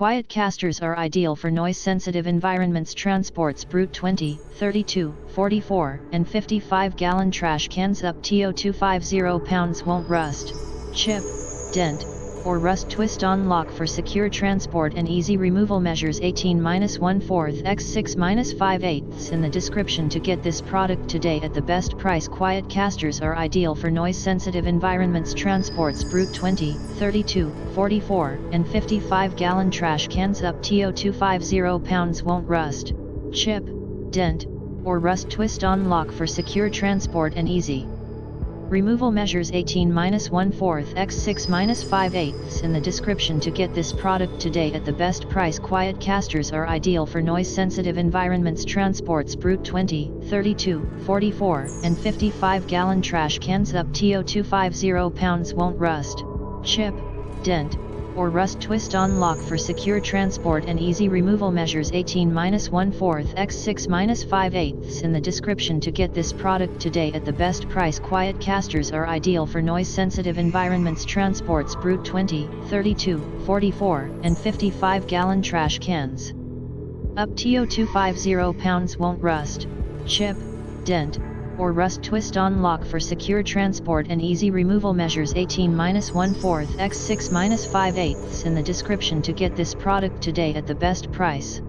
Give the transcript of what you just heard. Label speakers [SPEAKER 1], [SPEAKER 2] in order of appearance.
[SPEAKER 1] quiet casters are ideal for noise-sensitive environments. Transports Brute 20, 32, 44, and 55-gallon trash cans up to 250 pounds won't rust, chip, dent, or rust. Twist on lock for secure transport and easy removal. Measures 18-1/4 x 6-5/8 in the description to get this product today at the best price. Quiet casters are ideal for noise-sensitive environments. Transports Brute 20, 32, 44, and 55-gallon trash cans up to 250 pounds won't rust, chip, dent, or rust. Twist on lock for secure transport and easy removal. Measures 18-1/4 x 6-5/8 in the description to get this product today at the best price. Quiet casters are ideal for noise-sensitive environments. Transports Brute 20, 32, 44, and 55-gallon trash cans up to 250 pounds won't rust, chip, dent, or rust. Twist on lock for secure transport and easy removal. Measures 18-1/4 x 6-5/8 in the description to get this product today at the best price. Quiet casters are ideal for noise-sensitive environments. Transports Brute 20, 32, 44, and 55-gallon trash cans up to 250 pounds won't rust, chip, dent, or rust. Twist on lock for secure transport and easy removal. Measures 18-1/4 x 6-5/8 in the description to get this product today at the best price.